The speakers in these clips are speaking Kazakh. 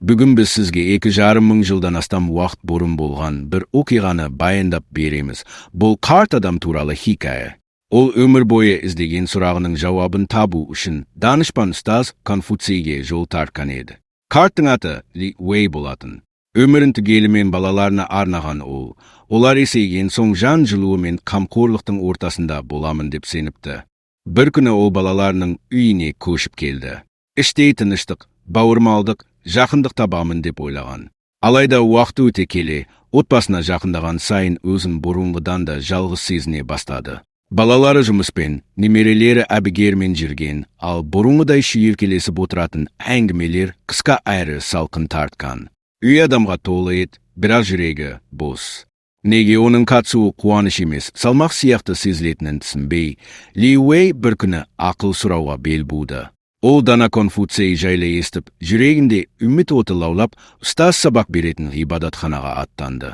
Бүгін біз сізге 2,5 мың жылдан астам уақыт бұрын болған бір оқиғаны баяндап береміз. Бұл қарт адам туралы хикая. Ол өмір бойы іздеген сұрағының жауабын табу үшін данышпан ұстаз Конфуцийге жол тартқан еді. Қарттың аты Ли Уэй болатын. Өмірін түгелімен балаларына арнаған ол. Олар есейген соң жан жылуы мен қамқорлықтың ортасында боламын деп сеніпті. Бір күні ол балаларының үйіне көшіп келді. Іште тыныштық, бауырмалдық, жақындық табамын деп ойлаған. Алайда уақыт өте келе, отбасына жақындаған сайын өзін бұрынғыдан да жалғыз сезіне бастады. Балалары жұмыспен, немерелері әбігермен жүрген, ал бұрынғыдай шүйіркелесіп отыратын әңгімелер қысқа әрі салқын тартқан. Үй адамға толы еді, бірақ жүрегі бос. Неге оның қатысуы қуаныш емес, салмақ сияқты сезілетінін түсінбей, Ли Уэй бір күні ақыл сұрауға бел буды. Ол дана Конфуций жайлы естіп, жүрегінде үміт оты лаулап, ұстаз сабақ беретін ғибадатханаға аттанды.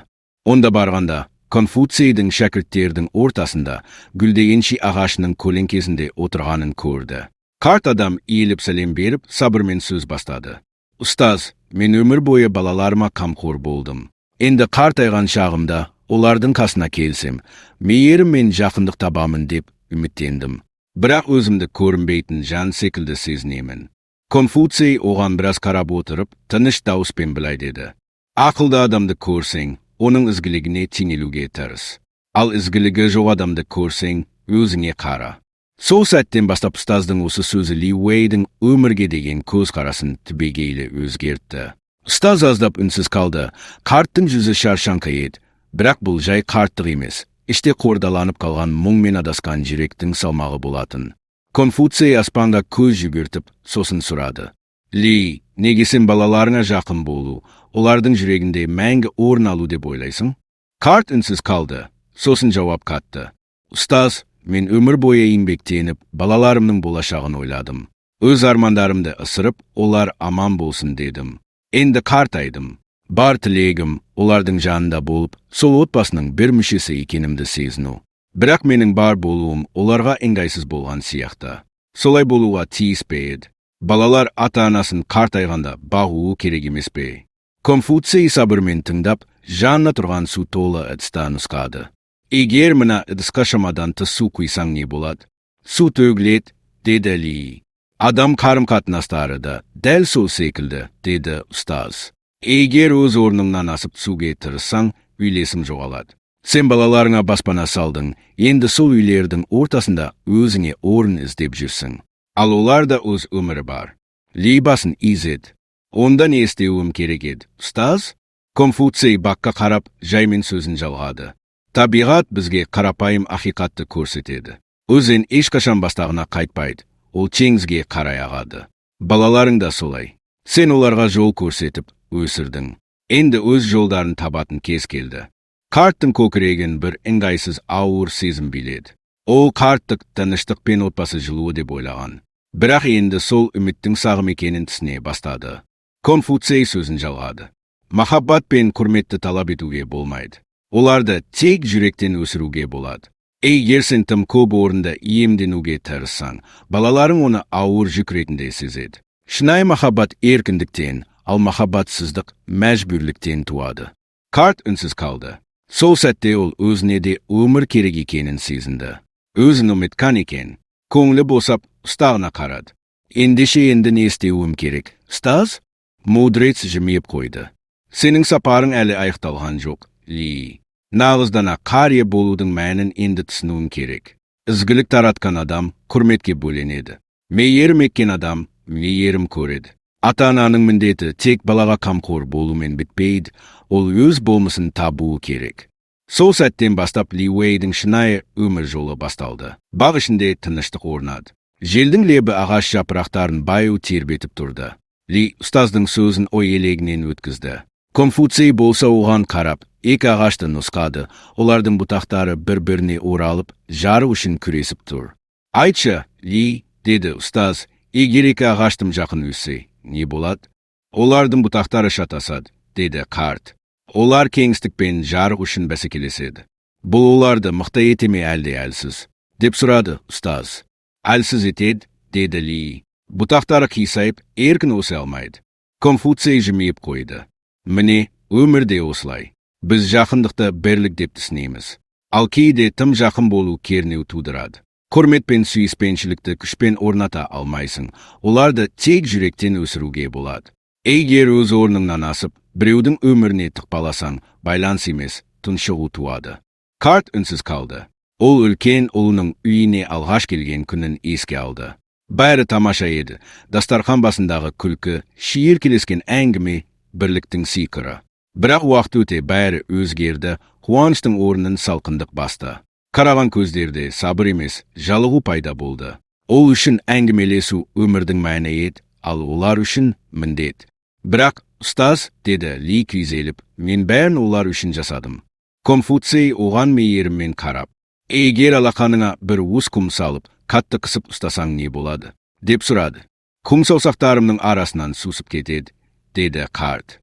Онда барғанда, Конфуцийдің шәкірттердің ортасында гүлдеген ши ағашының көлеңкесінде отырғанын көрді. Қарт адам иіліп сәлем беріп, сабырмен сөз бастады. Ұстаз, мен өмір бойы балаларыма қамқор болдым. Енді қартайған шағымда олардың қасына келсем, мейірім мен жақындық табамын деп үміттендім. Бірақ өзімді көрінбейтін жан секілді сезінемін. Конфуций оған біраз қарап отырып, тыныш дауыспен былай деді. Ақылды адамды көрсең, оның ізгілігіне теңелуге тырыс. Ал ізгілігі жоқ адамды көрсең, өзіңе қара. Сол сәттен бастап ұстаздың осы сөзі Ли Уэйдің өмірге деген көзқарасын түбегейлі өзгертті. Ұстаз аздап үнсіз қалды. Қарттың жүзі шаршаңқы еді. Бірақ бұл жай қарттық емес. Іште қордаланып қалған мұң мен адасқан жүректің салмағы болатын. Конфуций аспанға көз жүгіртіп, сосын сұрады. Ли, неге сен балаларыңа жақын болу, олардың жүрегінде мәңгі орын алу деп ойлайсың? Қарт үнсіз қалды, сосын жауап қатты. Ұстаз, мен өмір бойы еңбектеніп, балаларымның болашағын ойладым. Өз армандарымды ысырып, олар аман болсын дедім. Енді қартайдым. Бар тілегім, олардың жанында болып, сол отбасының бір мүшесі екенімді сезіну. Бірақ менің бар болуым оларға ыңғайсыз болған сияқты. Солай болуға тиіс пе еді? Балалар ата-анасын қартайғанда бағуы керек емес пе? Конфуций сабырмен тыңдап, жанына тұрған су толы ыдысты нұсқады. Егер мына ыдысқа шамадан тыс су құйсаң не болады? Су төгіледі, деді Ли. Адам қарым-қатынастары да дәл сол секілді, деді ұстаз. Егер өз орныңнан асып түсуге тырыссаң, үйлесім жоғалады. Сен балаларыңа баспана салдың, енді сол үйлердің ортасында өзіңе орын іздеп жүрсің. Ал оларда өз өмірі бар. Ли басын изеді. Онда не істеуім керек еді, ұстаз? Конфуций баққа қарап, жаймен сөзін жалғады. Табиғат бізге қарапайым ақиқатты көрсетеді. Өзен ешқашан бастағына қайтпайды. Ол теңізге қарай ағады. Балаларың да солай. Сен оларға жол көрсетіп, өсірдің. Енді өз жолдарын табатын кез келді. Қарттың көкірегін бір ыңғайсыз ауыр сезім биледі. Ол қарттық тыныштық пен отбасы жылуы деп ойлаған. Бірақ енді сол үміттің сағым екенін түсіне бастады. Конфуций сөзін жалғады. Махаббат пен құрметті талап етуге болмайды. Оларды тек жүректен өсіруге болады. Егер сен тым көп орында иемденуге тырыссаң, балаларың оны ауыр жүк ретінде сезеді. Шынайы махаббат еркіндіктен, ал махаббатсыздық мәжбүрліктен туады. Қарт үнсіз қалды. Сол сәтте ол өзіне де өмір керек екенін сезінді. Өзін ұмытқан екен. Көңілі босап, ұстағына қарады. Ендеше енді не істеуім керек? Ұстаз? Мудрец жымиып қойды. Сенің сапарың әлі аяқталған жоқ, Ли. Нағыздана қария болудың мәнін енді түсінуің керек. Ізгілік таратқан адам құрметке бөленеді. Мейірім еккен адам мейірім көреді. Ата-ананың міндеті тек балаға қамқор болумен бітпейді, ол өз болмысын табуы керек. Сол сәттен бастап Ли Уэйдің шынайы өмір жолы басталды. Бақ ішінде тыныштық орнады. Желдің лебі ағаш жапырақтарын байу тербетіп тұрды. Ли ұстаздың сөзін ой елегінен өткізді. Конфуций болса оған қарап, екі ағашты нұсқады, олардың бұтақтары бір-біріне оралып, жары үшін күресіп тұр. Айтшы, Ли, деді ұстаз, егер екі ағаштым жақын өссе, не болады? Олардың бұтақтары шатасады, деді қарт. Олар кеңістік пен жарық үшін бәсекелеседі. Бұл оларды мықты ете ме әлде әлсіз? Деп сұрады ұстаз. Әлсіз етеді, деді Ли. Бұтақтары қисайып, еркін өсе алмайды. Konfutsiy jimiyip koydu. Mine, ömürde oslay. Biz жақындықты бірлік деп түсінеміз. Ал кейде тым жақын болу кернеу тудырады. Құрмет пен сүйіспеншілікті күшпен орната алмайсың. Оларды тек жүректен өсіруге болады. Егер өз орныңнан асып, біреудің өміріне тықпаласаң, байланыс емес, тұншығу туады. Карт үнсіз қалды. Ол үлкен ұлының үйіне алғаш келген күнін еске алды. Бәрі тамаша еді. Дастархан басындағы күлкі, шиіркелескен әңгіме, бірліктің сиқыры. Бірақ уақыт өте бәрі өзгерді, қуаныштың орнын салқындық басты. Қараған көздерде сабыр емес, жалығу пайда болды. Ол үшін әңгімелесу өмірдің мәні еді, ал олар үшін міндет. Бірақ, ұстаз, деді Ли күйзеліп, мен бәрін олар үшін жасадым. Конфуций оған мейіріммен қарап, егер алақаныңа бір уыс құм салып, қатты қысып ұстасаң не болады? Деп сұрады. Құм саусақтарымның арасынан сусып кетеді, деді қарт.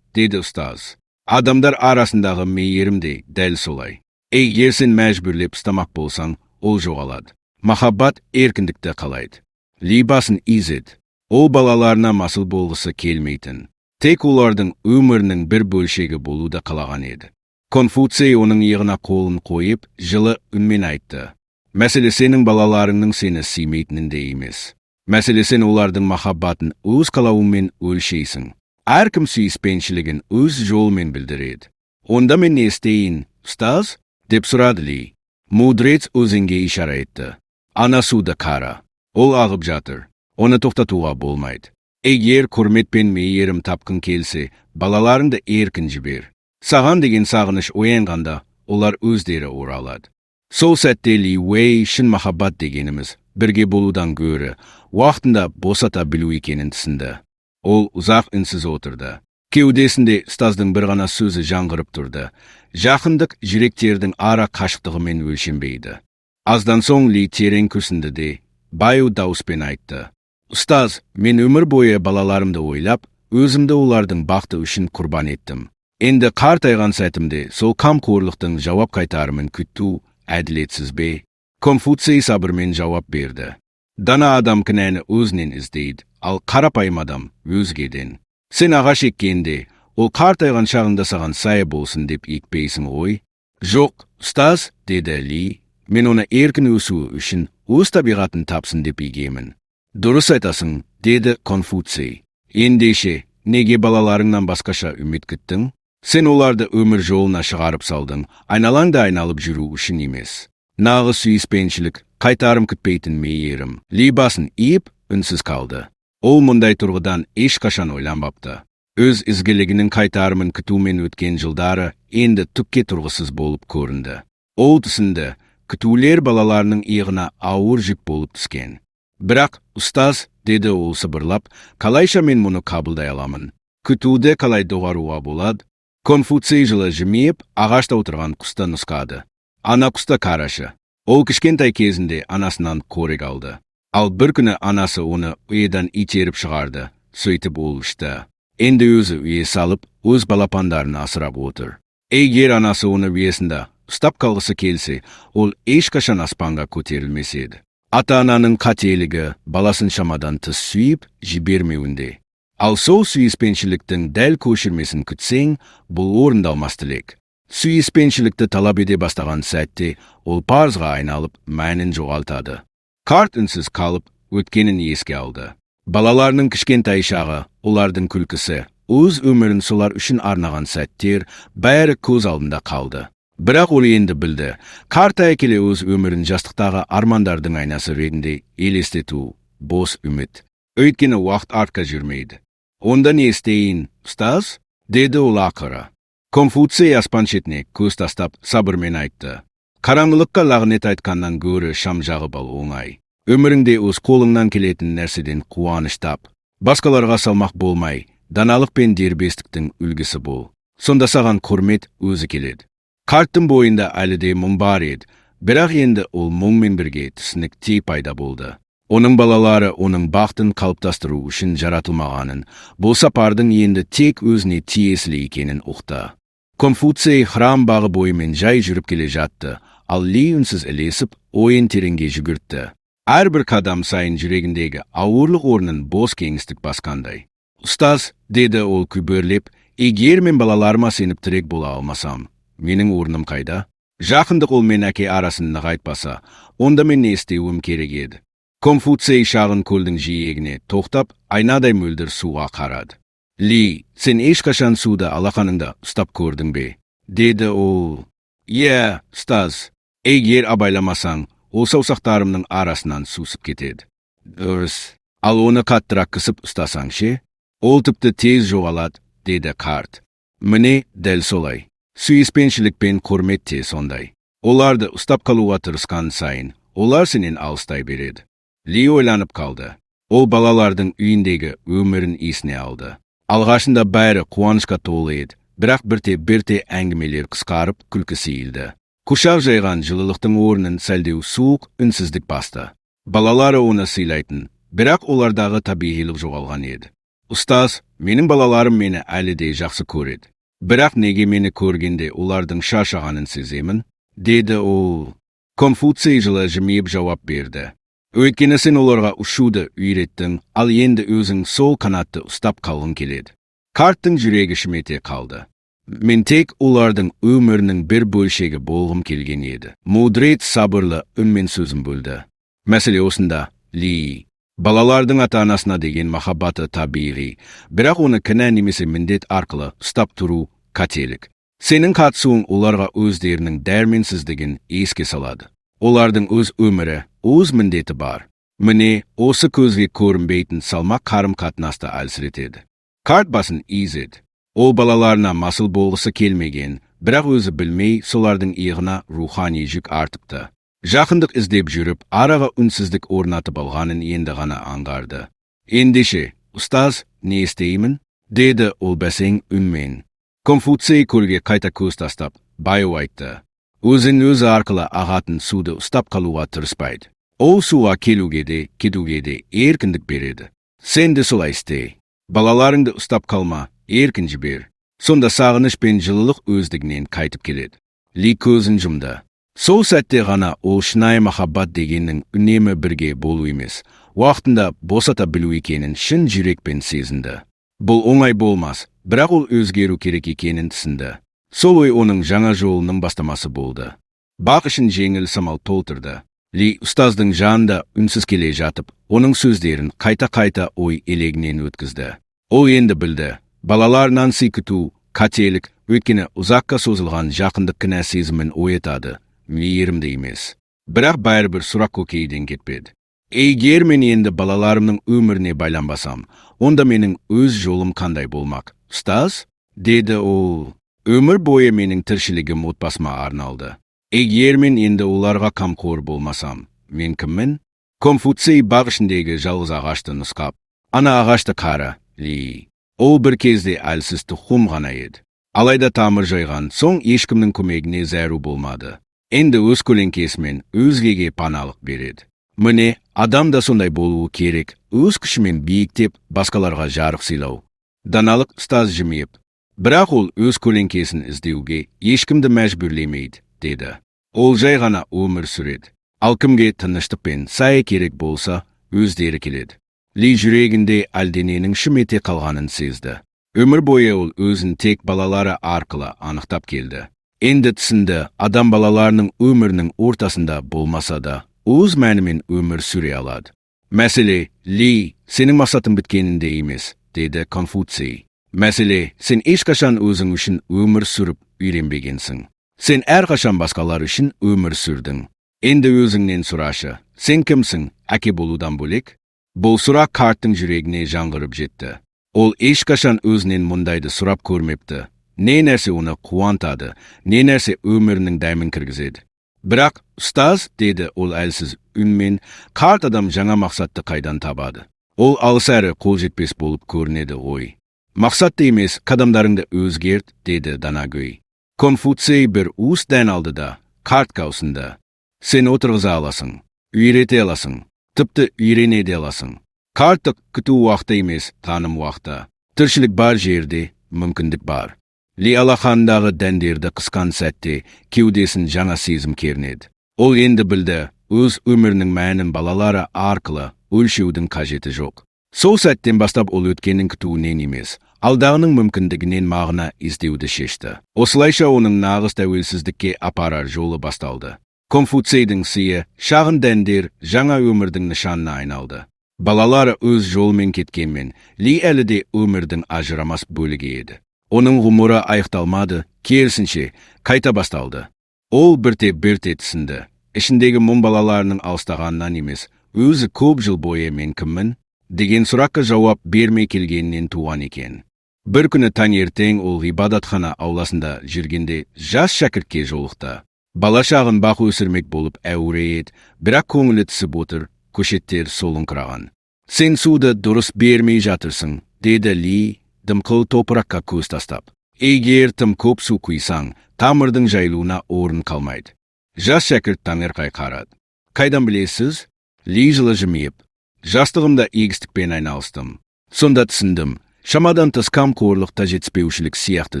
Деді ұстаз. Адамдар арасындағы мейірім де дәл солай. Егер сен мәжбүрлеп ұстамақ болсаң, ол жоғалады. Махаббат еркіндікті қалайды. Ли басын изеді. Ол балаларына масыл болғысы келмейтін. Тек олардың өмірінің бір бөлшегі болуды қалаған еді. Конфуций оның иығына қолын қойып, жылы үнмен айтты. Мәселе сенің балаларыңның сені сүймейтінінде емес. Мәселе сен олардың махаббатын өз қалауымен өлшейсің. Әркім сүйіспеншілігін өз жолымен білдіреді. Онда мен не істейін, ұстаз? Деп сұрады Ли. Мудрец өзенге ишара етті. Ана суды қара. Ол ағып жатыр. Оны тоқтатуға болмайды. Егер құрмет пен мейірім тапқың келсе, балаларыңды еркін жібер. Саған деген сағыныш оянғанда, олар өздері оралады. Сол сәтте Ли Уэй шын махаббат дегеніміз бірге болудан гөрі, уақытында босата білу екенін түсінді. Ол ұзақ үнсіз отырды. Кеудесінде ұстаздың бір ғана сөзі жаңғырып тұрды. Жақындық жүректердің ара қашықтығымен өлшенбейді. Аздан соң Ли терең күрсінді де, баяу дауыспен айтты. Ұстаз, мен өмір бойы балаларымды ойлап, өзімді олардың бақыты үшін құрбан еттім. Енді қартайған сәтімде сол қамқорлықтың жауап қайтарымын күту әділетсіз бе? Конфуций сабырмен жауап берді. Дана адам кінәні өзінен іздейді, ал қарапайым адам өзгеден. Сен ағаш еккенде, ол қартайған шағында саған сая болсын деп екпейсің ғой? Жоқ, ұстаз, деді Ли, мен оны еркін өсуі үшін өз табиғатын тапсын деп егемін. Дұрыс айтасың, деді Конфуций. Ендеше, неге балаларыңнан басқаша үміт күттің? Сен оларды өмір жолына шығарып салдың, айналаңда айналып жүру үшін емес. Нағыз сүйіспеншілік, қайтарым күтпейтін мейірім. Ли басын иіп, үнсіз қалды. Ол мұндай тұрғыдан ешқашан ойланбапты. Өз ізгілігінің қайтарымын күтумен өткен жылдары енді түкке тұрғысыз болып көрінді. Ол түсінді, күтулер балаларының иығына ауыр жүк болып түскен. Бірақ, ұстаз, деді ол сыбырлап, қалайша мен мұны қабылдай аламын? Күтуді қалай доғаруға болады? Конфуций жылы жымиып, ағашта отырған құсты нұсқады. Ана құсты қарашы. Ол кішкентай кезінде анасынан қорек алды. Ал бір күні анасы оны үйеден итеріп шығарды, сөйтіп ол ұшты. Енді өзі үйе салып, өз балапандарын асырап отыр. Егер анасы оны үйесінде ұстап қалғысы келсе, ол ешқашан аспанға көтерілмес еді. Ата-ананың қателігі баласын шамадан тыс сүйіп, жібермеуінде. Ал сол сүйіспеншіліктің дәл көшірмесін күтсең, бұл орындалмас тілек. Сүйіспеншілікті талап ете бастаған сәтте, ол парызға айналып, мәнін жоғалтады. Карт үнсіз қалып, өткенін еске алды. Балаларының кішкентай шағы, олардың күлкісі, өз өмірін солар үшін арнаған сәттер, бәрі көз алдында қалды. Бірақ ол енді білді, қартай келе өз өмірін жастықтағы армандардың айнасы ретінде елестету, бос үміт. Өйткені уақыт артқа жүрмейді. Онда не істейін, ұстаз? Деді ол ақыры. Конфуций аспан шетіне көз тастап сабырмен айтты. Қараңғылыққа лағнет айтқаннан гөрі шам жағып ал оңай. Өміріңде өз қолыңнан келетін нәрседен қуаныш тап. Басқаларға салмақ болмай, даналық пен дербестіктің үлгісі бол. Сонда саған құрмет өзі келеді. Қарттың бойында әлі де мұң бар еді, бірақ енді ол мұңмен бірге түсінікте пайда болды. Оның балалары оның бақытын қалыптастыру үшін жаратылмағанын, бұл сапардың енді тек өзіне тиесілі екенін ұқты. Конфуций храм бағы бойымен жай жүріп келе жатты, ал Ли үнсіз ілесіп, ойын тереңге жүгіртті. Әрбір қадам сайын жүрегіндегі ауырлық орнын бос кеңістік басқандай. Ustaz, dedi ол күбірлеп, егер мен балаларыма сеніп тірек бола алмасам, менің орным қайда? Жақындық ол мен әке арасын нығайтпаса, онда мен не істеуім керек еді? Конфуций шағын көлдің жиегіне тоқтап, айнадай мөлдір суға қарады. Ли, сен ешқашан суды алақаныңда ұстап көрдің бе? Деді ол. Иә, ұстаз, егер абайламасаң, ол саусақтарымның арасынан сусып кетеді. Дұрыс. Ал оны қаттырақ қысып ұстасаң ше? Ол тіпті тез жоғалады, деді қарт. Міне дәл солай. Сүйіспеншілікпен құрмет те сондай. Оларды ұстап қалуға тырысқан сайын, олар сенен алыстай береді. Ли ойланып қалды. Ол балалардың үйіндегі өмірін есіне алды. Алғашында бәрі қуанышқа толы еді, бірақ бірте әңгімелер қысқарып, күлкі сейілді. Құшақ жайған жылылықтың орнын сәлдеу суық, үнсіздік басты. Балалары оны сыйлайтын, бірақ олардағы табиғилық жоғалған еді. Ұстаз, менің балаларым мені әлі де жақсы көреді. Бірақ неге мені көргенде олардың шаршағанын сеземін? Деді ол. Конфуций жылы жымиып жауап берді. Өйткені сен оларға ұшуды үйреттің, ал енді өзің сол қанатты ұстап қалғың келеді. Карттың жүрегі шімете қалды. Мен тек олардың өмірінің бір бөлшегі болғым келген еді. Мудрет сабырлы үнмен сөзін бөлді. Мәселе осында, Ли. Балалардың ата-анасына деген махаббаты табиғи, бірақ оны кінә немесе міндет арқылы ұстап тұру қателік. Сенің қатысуың оларға өздерінің дәрменсіздігін еске салады. Олардың өз өмірі, өз міндеті бар. Міне, осы көзге көрінбейтін салмақ қарым-қатынасты әлсіретеді. Карт басын изеді. Ол балаларына масыл болғысы келмеген, бірақ өзі білмей солардың иығына рухани жүк артыпты. Жақындық іздеп жүріп, араға үнсіздік орнатып алғанын енді ғана аңғарды. Ендеше, ұстаз, не істеймін? Деді ол бәсең үнмен. Конфуций көлге қайта көз тастап, баяу айтты. Өзін өзі арқылы ағатын суды ұстап қалуға тырыспайды. Ол суға келуге де, кетуге де еркіндік береді. Сен де солай істе. Балаларыңды ұстап қалма, еркін жібер. Сонда сағыныш пен жылылық өздігінен қайтып келеді. Ли көзін жұмды. Сол сәтте ғана ол шынайы махаббат дегеннің үнемі бірге болу емес, уақытында босата білу екенін шын жүрекпен сезінді. Бұл оңай болмас, бірақ ол өзгеру керек екенін түсінді. Сол ой оның жаңа жолының бастамасы болды. Бақ ішін жеңіл самал толтырды. Ли ұстаздың жанында үнсіз келе жатып, оның сөздерін қайта ой елегінен өткізді. Ол енді білді. Балаларынан сый күту, қателік, өйткені ұзаққа созылған жақындық кінә сезімін оятады. Мейірімді емес. Бірақ бәрібір сұрақ көкейден кетпеді. Егер мен енді балаларымның өміріне байланбасам, онда менің өз жолым қандай болмақ? Ұстаз? Деді ол. Өмір бойы менің тіршілігім отбасыма арналды. Егер мен енді оларға қамқор болмасам, мен кіммін? Конфуций бақ ішіндегі жалғыз ағашты нұсқап. Ана ағашты қара, Ли. Ол бір кезде әлсіз тұқым ғана еді. Алайда тамыр жайған соң ешкімнің көмегіне зәру болмады. Енді өз көлеңкесімен өзгеге паналық береді. Міне, адам да сондай болуы керек, өз күшімен биіктеп, басқаларға жарық сыйлау. Даналық ұстаз жымиып. Бірақ ол өз көлеңкесін іздеуге ешкімді мәжбүрлемейді, деді. Ол жай ғана өмір сүреді. Ал кімге тыныштық пен сай керек болса, өздері келеді. Ли жүрегінде әлдененің шімете қалғанын сезді. Өмір бойы ол өзін тек балалары арқылы анықтап келді. Енді түсінді, адам балаларының өмірінің ортасында болмаса да, өз мәнімен өмір сүре алады. Мәселе, Ли, сенің мақсатың біткенінде емес, деді Конфуций. Мәселе, сен ешқашан өзің үшін өмір сүріп үйренбегенсің. Сен әрқашан басқалар үшін өмір сүрдің. Енді өзіңнен сұрашы, сен кімсің, әке болудан бөлек? Бұл сұрақ Карттың жүрегіне жаңғырып жетті. Ол ешқашан өзінен мұндайды сұрап көрмепті. Не нәрсе оны қуантады, не нәрсе өмірінің дәмін кіргізеді. Бірақ, ұстаз, деді ол әлсіз үнмен, қарт адам жаңа мақсатты қайдан табады. Ол алыс әрі қол жетпес болып көрінеді ой. Мақсатты емес, қадамдарыңды өзгерт, деді Данагөй. Конфуций бір уыс дән алды да, картқа ұсынды. Сен отырғыза аласың, үйрете аласың, тіпті үйрене де аласың. Карттық күту уақыты емес, таным уақыты. Тіршілік бар жерде, мүмкіндік бар. Ли алақандағы дәндерді қысқан сәтте, кеудесін жаңа сезім кернеді. Ол енді білді, өз өмірінің мәнін балалары арқылы өлшеудің қажеті жоқ. Сол сәттен бастап ол өткеннің күтуінен емес, алдағының мүмкіндігінен мағына іздеуді шешті. Осылайша оның нағыз тәуелсіздікке апарар жолы басталды. Конфуцийдің сыйы, шағын дәндер жаңа өмірдің нышанына айналды. Балалары өз жолымен кеткенмен, Ли әлі де өмірдің ажырамас бөлігі еді. Оның ғұмыры аяқталмады, керісінше қайта басталды. Ол бірте-бірте түсінді. Ішіндегі мұң балаларының алыстағаннан емес, өзі көп жыл бойы мен кіммін деген сұраққа жауап бермей келгенінен туған екен. Бір күні таңертең ол ғибадатхана ауласында жүргенде жас шәкіртке жолықты. Бала шағын бақ өсірмек болып әуре еді, бірақ көңілі түсіп отыр, көшеттер солыңқыраған. Сен суды дұрыс бермей жатырсың, деді Ли, дымқыл топыраққа көз тастап. Егер тым көп су құйсаң, тамырдың жайылуына орын қалмайды. Жас шәкірт таңырқай қарады. Қайдан білесіз? Ли жылы жымиып. Жастығымда егістікпен айналыстым. Сонда түсіндім, шамадан тыс қамқорлықта жетіспеушілік сияқты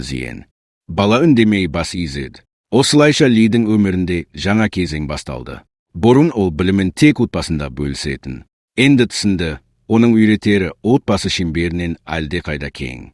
зиян. Бала үндемей бас изеді. Осылайша Лидің өмірінде жаңа кезең басталды. Бұрын ол білімін тек отбасында бөлісетін. Енді түсінді, оның үйретері отбасы шеңберінен әлдеқайда кең.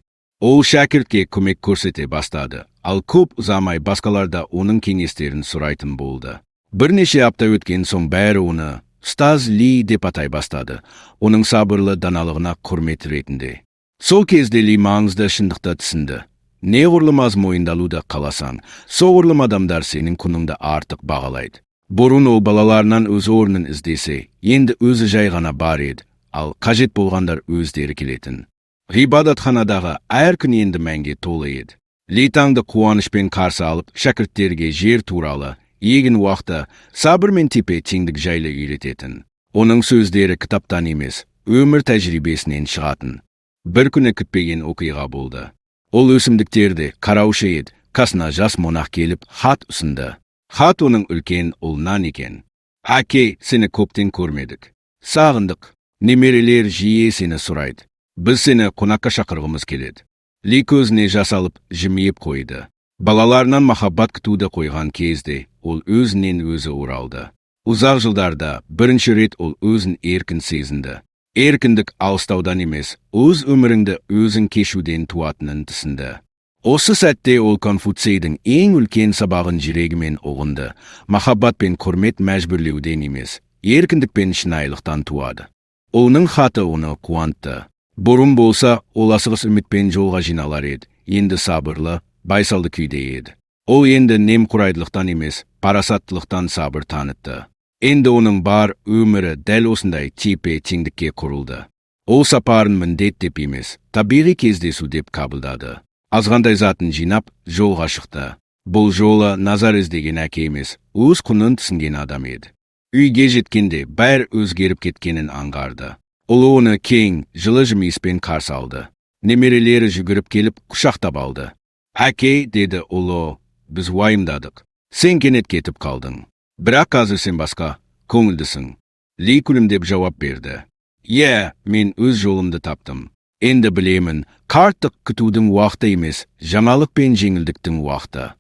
Ол шәкіртке көмек көрсете бастады, ал көп ұзамай басқаларда оның кеңестерін сұрайтын болды. Бірнеше апта өткен соң бәрі оны ұстаз Ли деп атай бастады, оның сабырлы даналығына құрмет ретінде. Сол кезде Ли маңызды шындықты түсінді. Неғұрлым аз мойындалуды қаласаң, соғұрлым адамдар сенің құныңды артық бағалайды. Бұрын ол балаларынан өз орнын іздесе, енді өзі жай ғана бар еді, ал қажет болғандар өздері келетін. Ғибадатханадағы әр күн енді мәнге толы еді. Ли таңды қуанышпен қарсы алып, шәкірттерге жер туралы, егін уақыты, сабыр мен тепе теңдік жайлы үйрететін. Оның сөздері кітаптан емес, өмір тәжірибесінен шығатын. Бір күні күтпеген оқиға болды. Ол өсімдіктерді қараушы еді, қасына жас монах келіп, хат ұсынды. Хат оның үлкен ұлынан екен. Әке, сені көптен көрмедік. Сағындық, немерелер жиі сені сұрайды. Біз сені қонаққа шақырғымыз келеді. Ли көзіне жас алып, жымиып қойды. Балаларынан махаббат күтуді қойған кезде, ол өзінен өзі оралды. Ұзақ жылдарда бірінші рет ол өзін еркін сезінді. Еркіндік алыстаудан емес, өз өміріңді өзің кешуден туатынын түсінді. Осы сәтте ол Конфуцийдің ең үлкен сабағын жүрегімен ұғынды. Махаббат пен құрмет мәжбүрлеуден емес, еркіндік пен шынайылықтан туады. Оның хаты оны қуантты. Бұрын болса, ол асығыс үмітпен жолға жиналар еді, енді сабырлы, байсалды күйде еді. Ол енді немқұрайдылықтан емес, парасаттылықтан сабыр танытты. Енді оның бар өмірі дәл осындай тепе теңдікке құрылды. Ол сапарын міндет деп емес, табиғи кездесу деп қабылдады. Азғандай затын жинап, жолға шықты. Бұл жолы назар іздеген әке емес, өз құнын түсінген адам еді. Үйге жеткенде бәр өзгеріп кеткенін аңғарды. Ол оны кең, жылы жымиыспен қарсы алды. Немерелері жүгіріп келіп, құшақтап алды. Әке, деді ұлы, біз уайымдадық. Сен кенет кетіп қалдың. Бірақ қазір сен басқа, көңілдісің. Ли күлімдеп жауап берді. Мен өз жолымды таптым. Енді білемін, қарттық күтудің уақыты емес, жаңалық пен жеңілдіктің уақыты.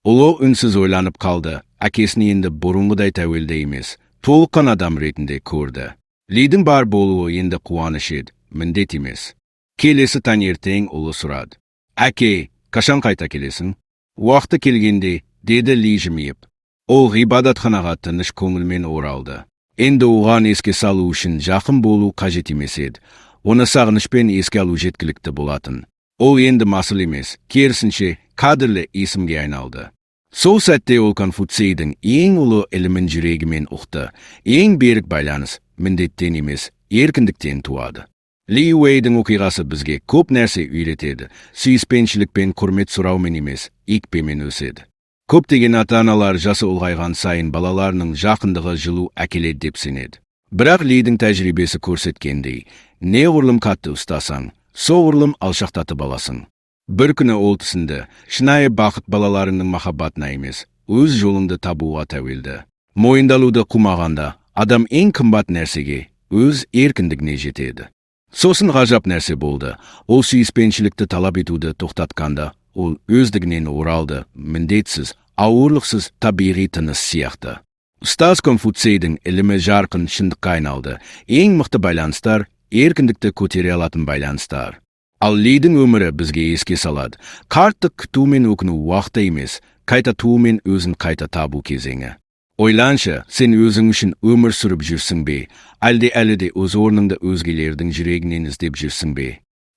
Ұлы үнсіз ойланып қалды, әкесін енді бұрынғыдай тәуелді емес, толыққан адам ретінде көрді. Лидің бар болуы енді қуаныш еді, міндет емес. Келесі таңертең ұлы сұрады. Әке, қашан қайта келесің? Уақыты келгенде, деді Ли жымиып. Ол ғибадатханаға тыныш көңілмен оралды. Енді оған еске салу үшін жақын болу қажет емес еді. Оны сағынышпен еске алу жеткілікті болатын. Ол енді масыл емес, керісінше қадірлі есімге айналды. Сол сәтте ол Конфуцийдің ең ұлы ілімін жүрегімен ұқты. Ең берік байланыс, міндеттен емес, еркіндіктен туады. Ли Уэйдің оқиғасы бізге көп нәрсе үйретеді. Сүйіспеншілік пен құрмет сұраумен емес, екпемен өседі. Көптеген ата-аналар жасы ұлғайған сайын балаларының жақындығы жылу әкеледі деп сенеді. Бірақ Лидің тәжірибесі көрсеткендей, неғұрлым қатты ұстасаң, соғұрлым алшақтатып аласың. Бір күні ол түсінді, шынайы бақыт балаларының махаббатына емес, өз жолыңды табуға тәуелді. Мойындалуды қумағанда, адам ең қымбат нәрсеге, өз еркіндігіне жетеді. Сосын ғажап нәрсе болды. Ол сүйіспеншілікті талап етуді тоқтатқанда, ол өздігінен оралды, міндетсіз, ауырлықсыз табиғи тыныс сияқты. Ұстаз Конфуцийдің ілімі жарқын шындыққа айналды. Ең мықты байланыстар erkindikті көтере алатын байланыстар. Ал Лидің өмірі бізге еске салады. Карттық күту мен өкіну уақыты емес, қайта туу мен өзін қайта табу кезеңі. Ойланшы, сен өзің үшін өмір сүріп жүрсің бе, әлде әлі де өз орныңды өзгелердің жүрегінен іздеп жүрсің бе?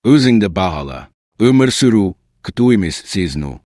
Өзіңді бағала. Өмір сүру, күту емес, сезіну.